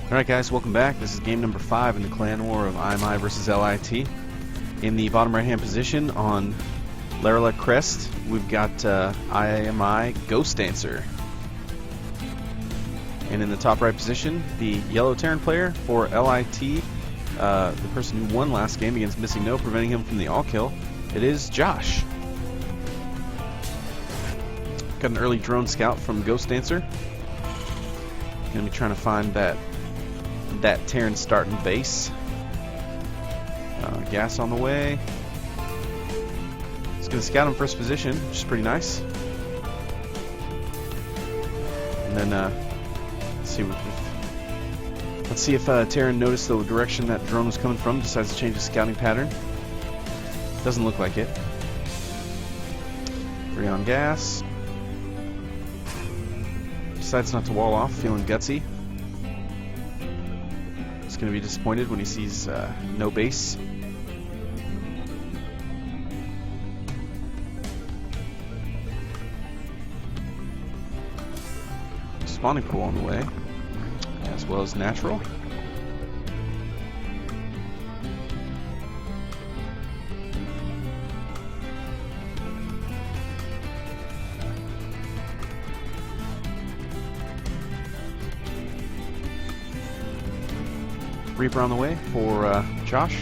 Alright guys, welcome back. This is game number 5 in the clan war of IMI versus LIT. In the bottom right hand position on Larala Crest, we've got IMI Ghost Dancer. And in the top right position, the yellow Terran player for LIT, the person who won last game against Missing No, preventing him from the all kill, it is Josh. Got an early drone scout from Ghost Dancer. Gonna be trying to find that Terran starting base. Gas on the way. He's gonna scout him first position, which is pretty nice. And then let's see if Terran noticed the direction that drone was coming from, decides to change his scouting pattern. Doesn't look like it. 3 on gas. Decides not to wall off, feeling gutsy. He's going to be disappointed when he sees no base. Spawning pool on the way, as well as natural. Reaper on the way for Josh.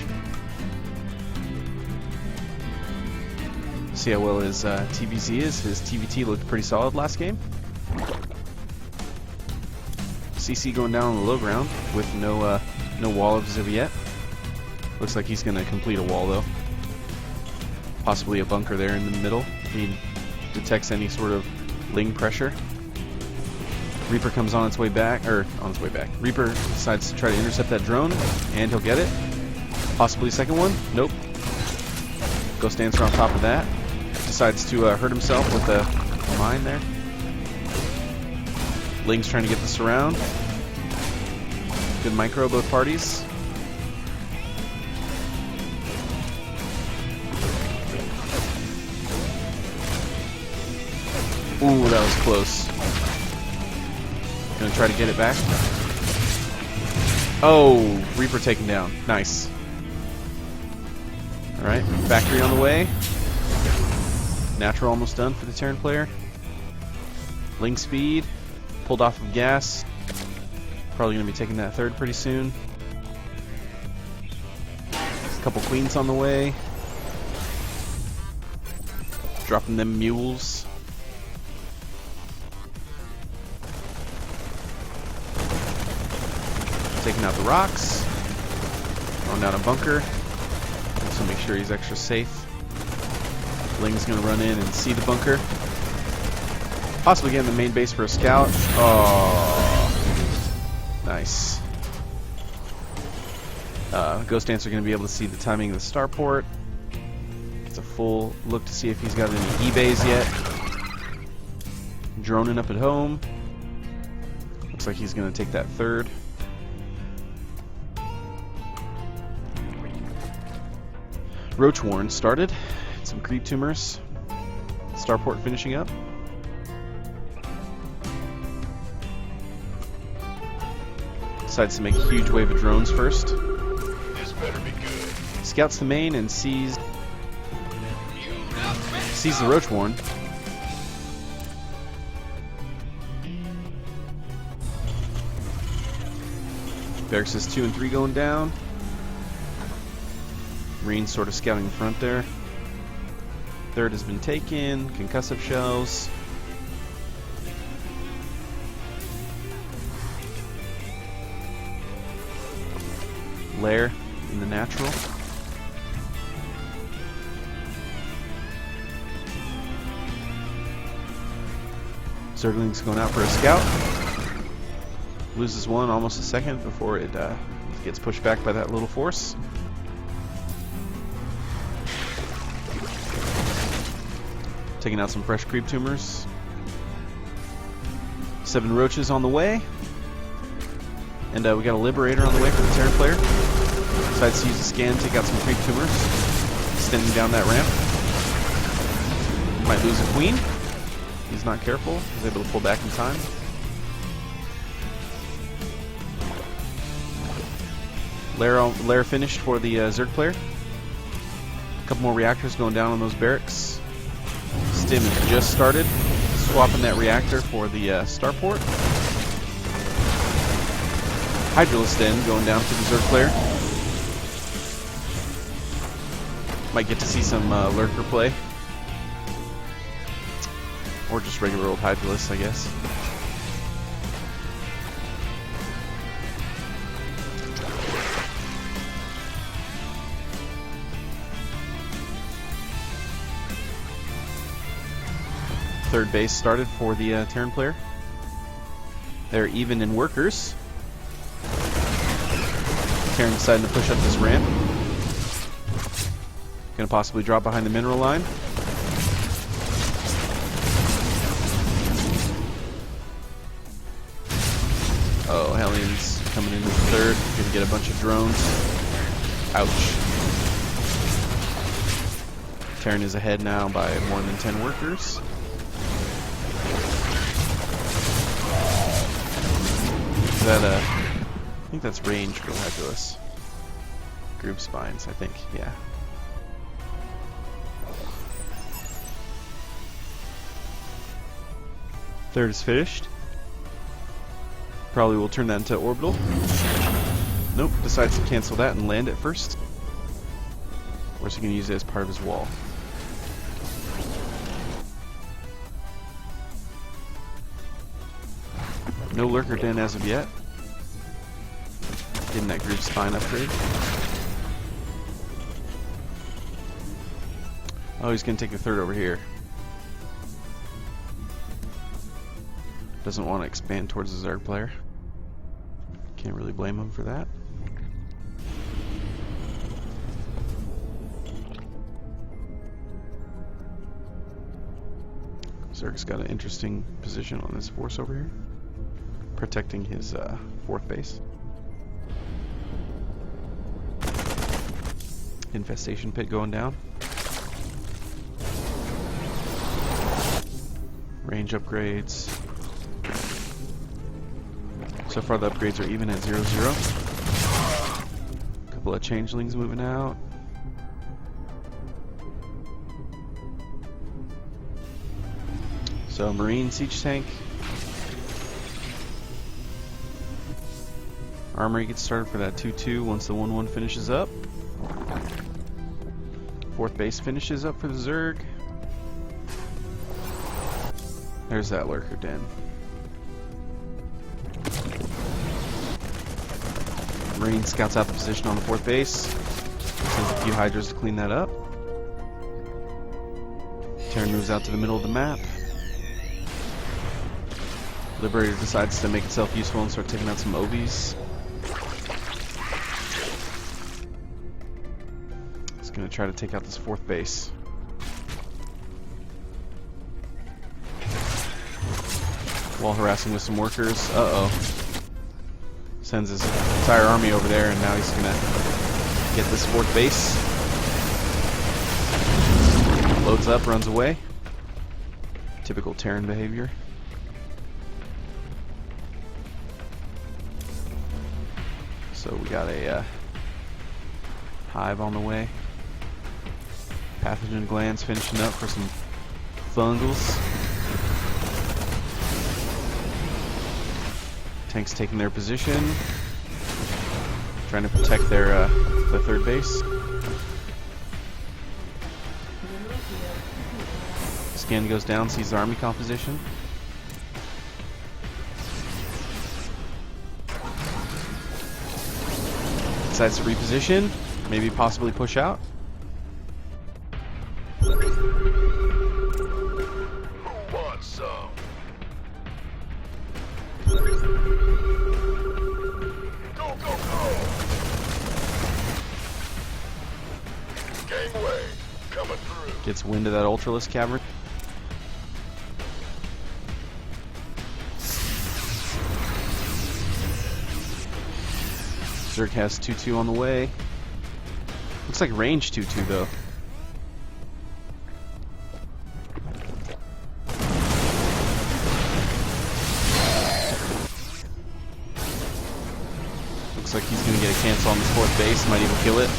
See how well his TVZ is. His TVT looked pretty solid last game. CC going down on the low ground with no wall as of yet. Looks like he's going to complete a wall though. Possibly a bunker there in the middle if he detects any sort of ling pressure. Reaper comes on its way back, Reaper decides to try to intercept that drone, and he'll get it. Possibly a second one. Nope. Ghost Dancer on top of that. Decides to hurt himself with a mine there. Ling's trying to get the surround. Good micro, both parties. Ooh, that was close. Gonna try to get it back. Oh, Reaper taken down. Nice. Alright, factory on the way. Natural almost done for the Terran player. Ling speed. Pulled off of gas. Probably gonna be taking that third pretty soon. A couple queens on the way. Dropping them mules. Taking out the rocks, throwing down a bunker, so make sure he's extra safe. Ling's gonna run in and see the bunker. Possibly getting the main base for a scout. Oh, nice. Ghost Dancer gonna be able to see the timing of the starport. Gets a full look to see if he's got any E-bays yet. Droning up at home. Looks like he's gonna take that third. Roach Warren started. Some creep tumors. Starport finishing up. Decides to make a huge wave of drones first. This better be good. Scouts the main and sees the Roach Warren. Barracks is 2 and 3 going down. Marine sort of scouting in front there. Third has been taken. Concussive shells. Lair in the natural. Zergling's going out for a scout. Loses one, almost a second before it gets pushed back by that little force. Taking out some fresh creep tumors. 7 roaches on the way. And we got a Liberator on the way for the Terran player. Decides to use a scan, take out some creep tumors. Extending down that ramp. Might lose a queen. He's not careful. He's able to pull back in time. Lair finished for the Zerg player. A couple more reactors going down on those barracks. Stim just started, swapping that reactor for the starport. Hydralisk Den going down for the Zerg player. Might get to see some Lurker play. Or just regular old Hydralisk, I guess. Third base started for the Terran player. They're even in workers. Terran deciding to push up this ramp. Gonna possibly drop behind the mineral line. Oh, Hellions coming into the third. Gonna get a bunch of drones. Ouch. Terran is ahead now by more than 10 workers. I think that's range for Hydralisk. Group spines, I think, yeah. Third is finished. Probably will turn that into orbital. Nope, decides to cancel that and land it first. Or is he going to use it as part of his wall? No Lurker Den as of yet. Getting that group spine upgrade. Oh, he's going to take the third over here. Doesn't want to expand towards the Zerg player. Can't really blame him for that. Zerg's got an interesting position on this force over here, protecting his fourth base. Infestation pit going down. Range upgrades. So far the upgrades are even at 0-0. Couple of changelings moving out. So Marine siege tank. Armory gets started for that 2-2 once the 1-1 finishes up. Fourth base finishes up for the Zerg. There's that Lurker Den. Marine scouts out the position on the fourth base. Sends a few Hydras to clean that up. Terran moves out to the middle of the map. Liberator decides to make itself useful and start taking out some OBs. It's going to try to take out this fourth base. While harassing with some workers. Uh-oh. Sends his entire army over there, and now he's going to get this fourth base. Loads up, runs away. Typical Terran behavior. So we got a hive on the way. Pathogen glands finishing up for some fungals. Tanks taking their position, trying to protect their third base. Scan goes down, sees the army composition. Decides to reposition, maybe possibly push out. Who wants some? Go, go, go! Gangway, coming through. Gets wind of that Ultralisk cavern. Zerg has 2-2 on the way. Looks like range 2-2 though. Looks Looks like he's going to get a cancel on this fourth base. Might even kill it.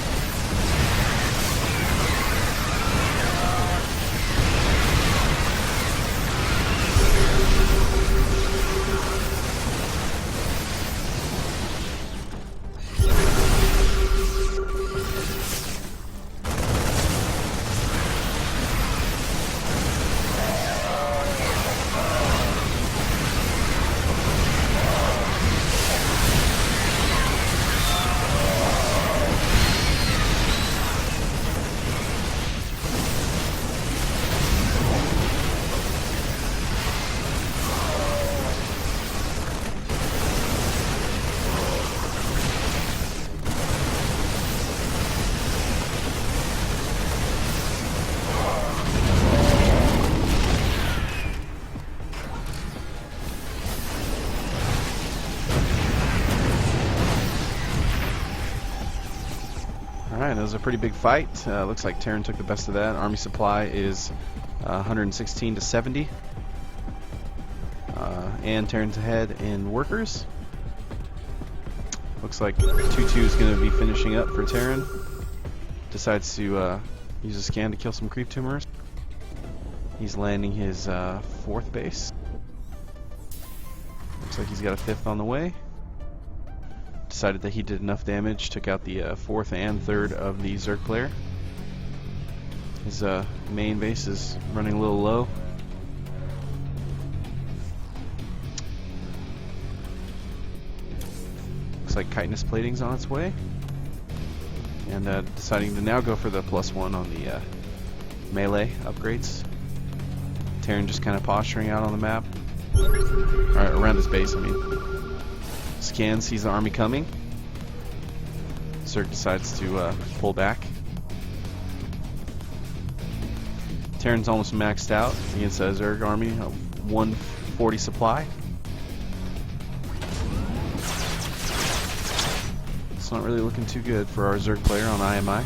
Alright, that was a pretty big fight. Looks like Terran took the best of that. Army supply is 116 to 70. And Terran's ahead in workers. Looks like 2-2 is going to be finishing up for Terran. Decides to use a scan to kill some creep tumors. He's landing his fourth base. Looks like he's got a fifth on the way. Decided that he did enough damage, took out the fourth and third of the Zerg player. His main base is running a little low. Looks like chitinous plating's on its way. And deciding to now go for the +1 on the melee upgrades. Terran just kind of posturing out on the map. Or around his base, I mean. Scan, sees the army coming. Zerg decides to pull back. Terran's almost maxed out against a Zerg army, a 140 supply. It's not really looking too good for our Zerg player on IMI.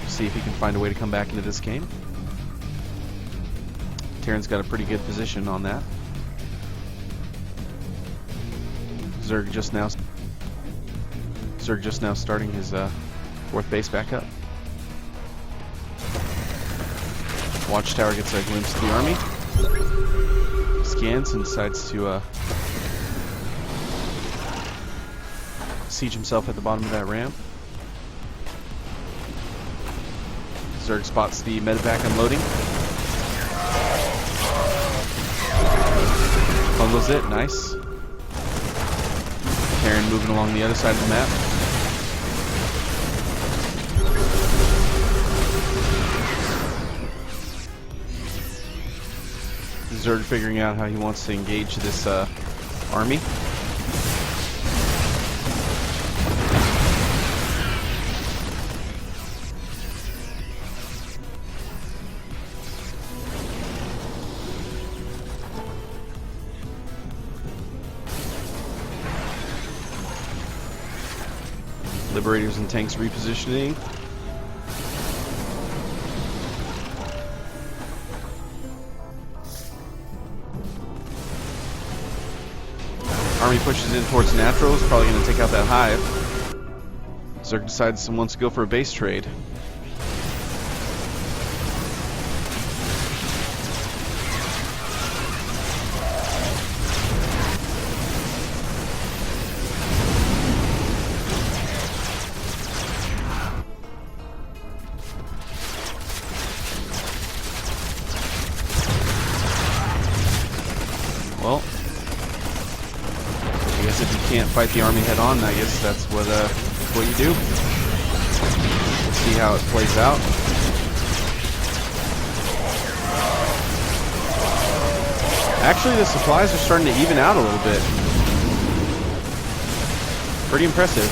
See if he can find a way to come back into this game. Terran's got a pretty good position on that. Zerg just now starting his fourth base back up. Watchtower gets a glimpse of the army. Scans and decides to siege himself at the bottom of that ramp. Zerg spots the medevac unloading. Bungles it, nice. Terran moving along the other side of the map. Zerg figuring out how he wants to engage this army. Liberators and tanks repositioning. Army pushes in towards naturals, probably going to take out that hive. Zerg decides he wants to go for a base trade. Well, I guess if you can't fight the army head on, I guess that's what you do. We'll see how it plays out. Actually, the supplies are starting to even out a little bit. Pretty impressive.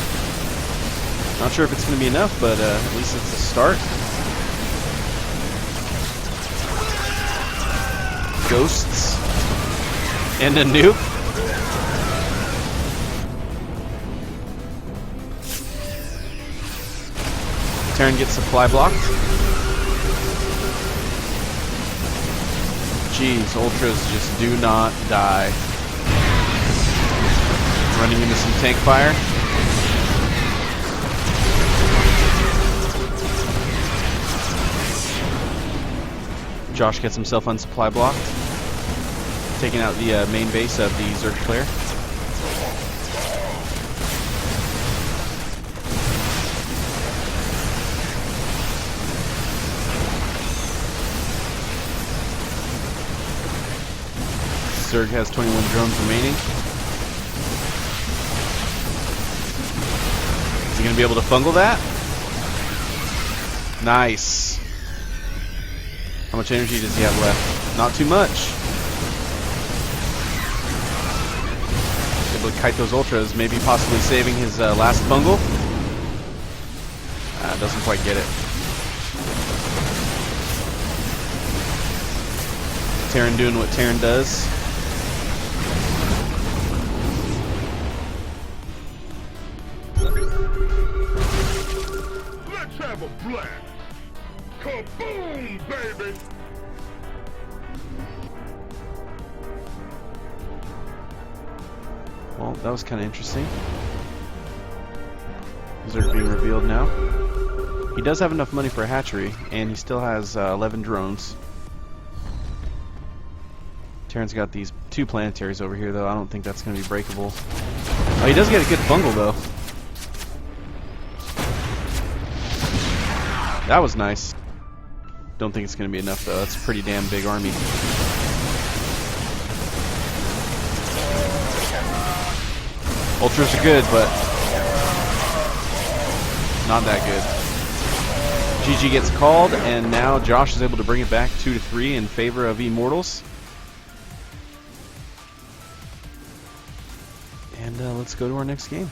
Not sure if it's going to be enough, but at least it's a start. Ghosts. And a nuke. Terran gets supply blocked. Jeez, ultras just do not die. Running into some tank fire. Josh gets himself on supply blocked, taking out the main base of the Zerg player. Zerg has 21 drones remaining. Is he going to be able to fungal that? Nice. How much energy does he have left? Not too much. Able to kite those ultras, maybe possibly saving his last fungal. Doesn't quite get it. Terran doing what Terran does. Let's have a blast. Kaboom, baby. Well, that was kind of interesting. These are being revealed now. He does have enough money for a hatchery, and he still has 11 drones. Terran's got these 2 planetaries over here, though. I don't think that's going to be breakable. Oh, he does get a good fungal, though. That was nice. Don't think it's going to be enough, though. That's a pretty damn big army. Ultras are good, but not that good. GG gets called, and now Josh is able to bring it back 2-3 in favor of Immortals. And let's go to our next game.